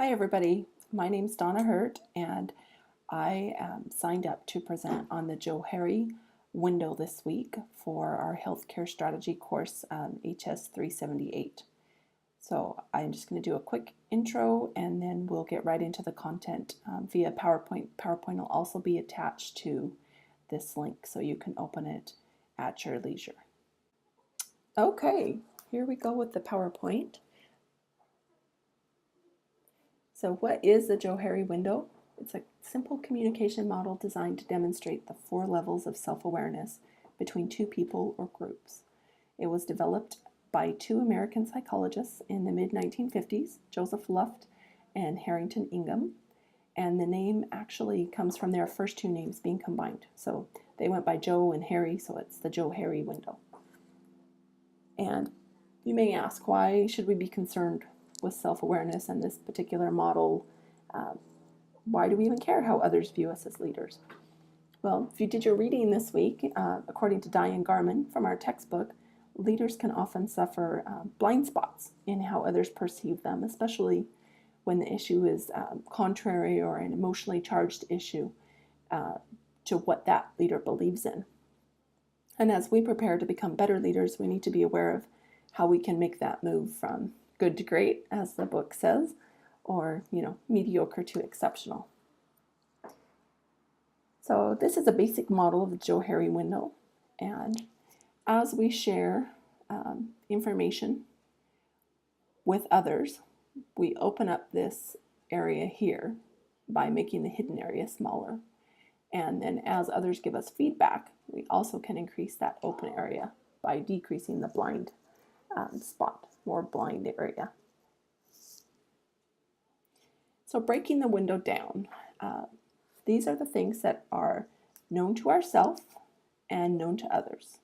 Hi everybody, my name's Donna Hurt and I am signed up to present on the Johari Window this week for our Healthcare Strategy course, HS 378. So I'm just going to do a quick intro and then we'll get right into the content via PowerPoint. PowerPoint will also be attached to this link so you can open it at your leisure. Okay, here we go with the PowerPoint. So what is the Johari Window? It's a simple communication model designed to demonstrate the 4 levels of self-awareness between 2 people or groups. It was developed by 2 American psychologists in the mid-1950s, Joseph Luft and Harrington Ingham, and the name actually comes from their first 2 names being combined. So they went by Joe and Harry, so it's the Johari Window. And you may ask, why should we be concerned with self-awareness and this particular model? Why do we even care how others view us as leaders? Well, if you did your reading this week, according to Diane Garman from our textbook, leaders can often suffer blind spots in how others perceive them, especially when the issue is contrary or an emotionally charged issue to what that leader believes in. And as we prepare to become better leaders, we need to be aware of how we can make that move from good to great, as the book says, or, mediocre to exceptional. So this is a basic model of the Johari Window. And as we share information with others, we open up this area here by making the hidden area smaller. And then as others give us feedback, we also can increase that open area by decreasing the blind spot or blind area. So breaking the window down, these are the things that are known to ourselves and known to others.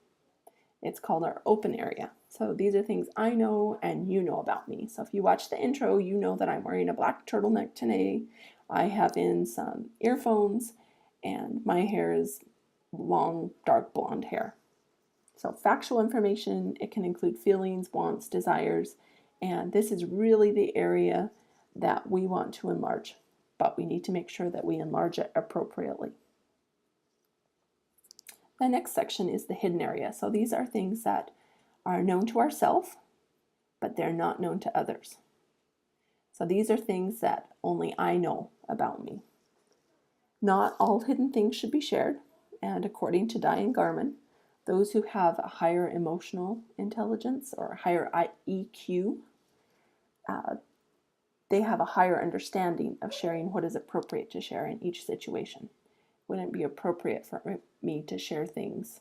It's called our open area. So these are things I know and you know about me. So if you watch the intro, you know that I'm wearing a black turtleneck today. I have in some earphones and my hair is long, dark blonde hair. So factual information, it can include feelings, wants, desires, and this is really the area that we want to enlarge, but we need to make sure that we enlarge it appropriately. The next section is the hidden area. So these are things that are known to ourselves, but they're not known to others. So these are things that only I know about me. Not all hidden things should be shared, and according to Diane Garman, those who have a higher emotional intelligence or higher EQ, they have a higher understanding of sharing what is appropriate to share in each situation. Wouldn't be appropriate for me to share things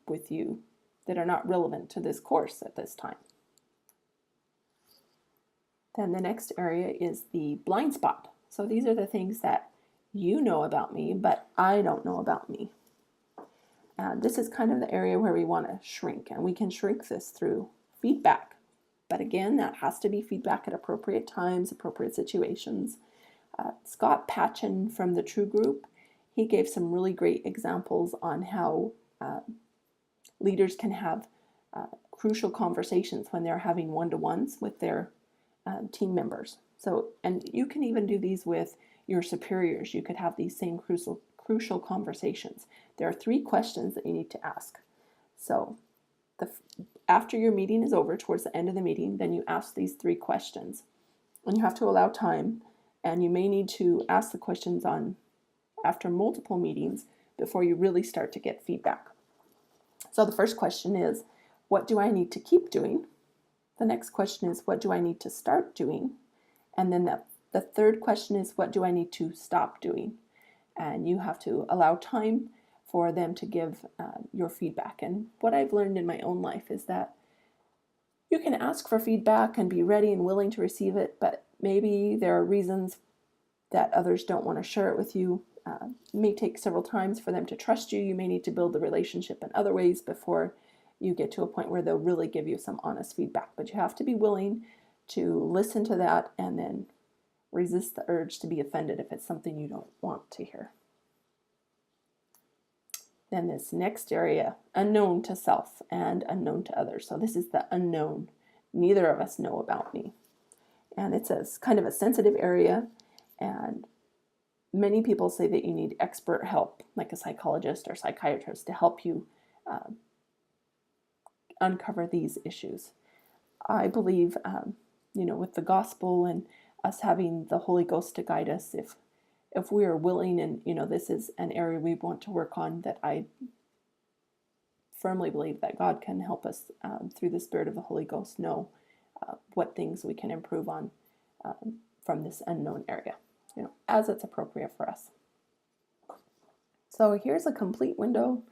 with you that are not relevant to this course at this time. Then the next area is the blind spot. So these are the things that you know about me, but I don't know about me. This is kind of the area where we want to shrink, and we can shrink this through feedback. But again, that has to be feedback at appropriate times, appropriate situations. Scott Patchen from the True Group, he gave some really great examples on how leaders can have crucial conversations when they're having one-to-ones with their team members. So, and you can even do these with your superiors. You could have these same crucial conversations. There are 3 questions that you need to ask. So after your meeting is over, towards the end of the meeting, then you ask these 3 questions. And you have to allow time, and you may need to ask the questions after multiple meetings before you really start to get feedback. So the first question is, what do I need to keep doing? The next question is, what do I need to start doing? And then the third question is, what do I need to stop doing? And you have to allow time for them to give your feedback. And what I've learned in my own life is that you can ask for feedback and be ready and willing to receive it, but maybe there are reasons that others don't want to share it with you. It may take several times for them to trust you. You may need to build the relationship in other ways before you get to a point where they'll really give you some honest feedback. But you have to be willing to listen to that and then resist the urge to be offended if it's something you don't want to hear. Then this next area, unknown to self and unknown to others. So this is the unknown. Neither of us know about me. And it's a kind of a sensitive area, and many people say that you need expert help, like a psychologist or psychiatrist, to help you uncover these issues. I believe, with the gospel and us having the Holy Ghost to guide us, if we are willing, and this is an area we want to work on, that I firmly believe that God can help us through the Spirit of the Holy Ghost know what things we can improve on from this unknown area, as it's appropriate for us. So here's a complete window.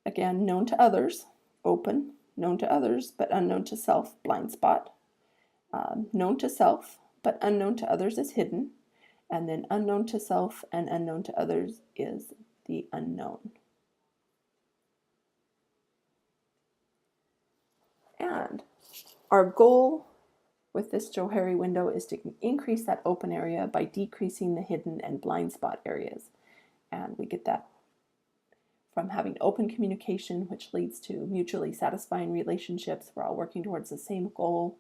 Again, known to others, open, known to others, but unknown to self, blind spot. Known to self, but unknown to others is hidden. And then unknown to self and unknown to others is the unknown. And our goal with this Johari window is to increase that open area by decreasing the hidden and blind spot areas. And we get that from having open communication, which leads to mutually satisfying relationships. We're all working towards the same goal.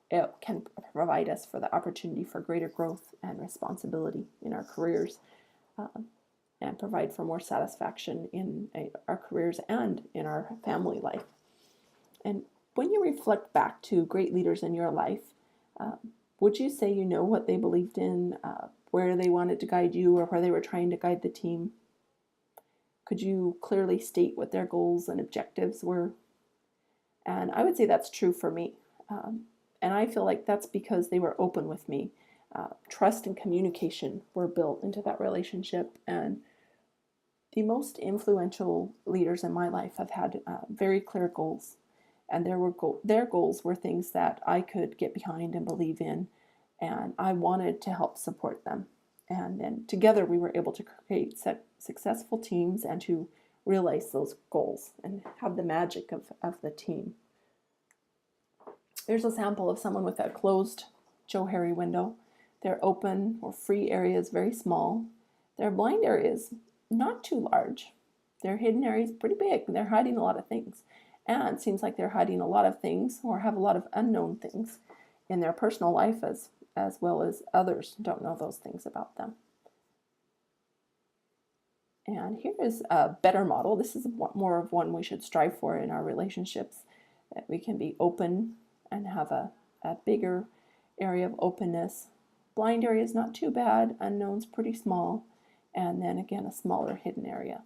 It can provide us for the opportunity for greater growth and responsibility in our careers, and provide for more satisfaction in our careers and in our family life. And when you reflect back to great leaders in your life, would you say you know what they believed in, where they wanted to guide you, or where they were trying to guide the team? Could you clearly state what their goals and objectives were? And I would say that's true for me. And I feel like that's because they were open with me. Trust and communication were built into that relationship. And the most influential leaders in my life have had very clear goals. And their goals were things that I could get behind and believe in. And I wanted to help support them. And then together we were able to create successful teams and to realize those goals and have the magic of the team. There's a sample of someone with a closed Johari window. Their open or free area is very small. Their blind area is not too large. Their hidden area is pretty big. They're hiding a lot of things. And it seems like they're hiding a lot of things or have a lot of unknown things in their personal life as well as others don't know those things about them. And here is a better model. This is more of one we should strive for in our relationships, that we can be open and have a bigger area of openness. Blind area is not too bad, unknown's pretty small, and then again a smaller hidden area.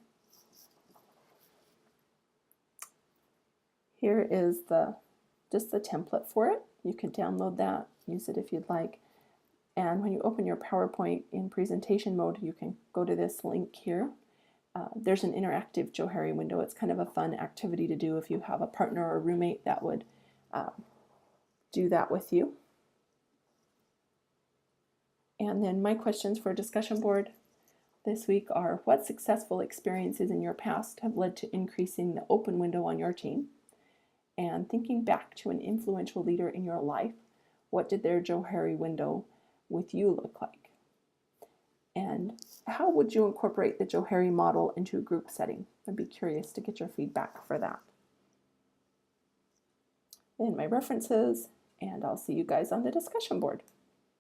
Here is just the template for it. You can download that, use it if you'd like. And when you open your PowerPoint in presentation mode, you can go to this link here. There's an interactive Johari window. It's kind of a fun activity to do if you have a partner or a roommate that would do that with you. And then my questions for a discussion board this week are: what successful experiences in your past have led to increasing the open window on your team? And thinking back to an influential leader in your life, what did their Johari window with you look like? And how would you incorporate the Johari model into a group setting? I'd be curious to get your feedback for that. Then my references, and I'll see you guys on the discussion board.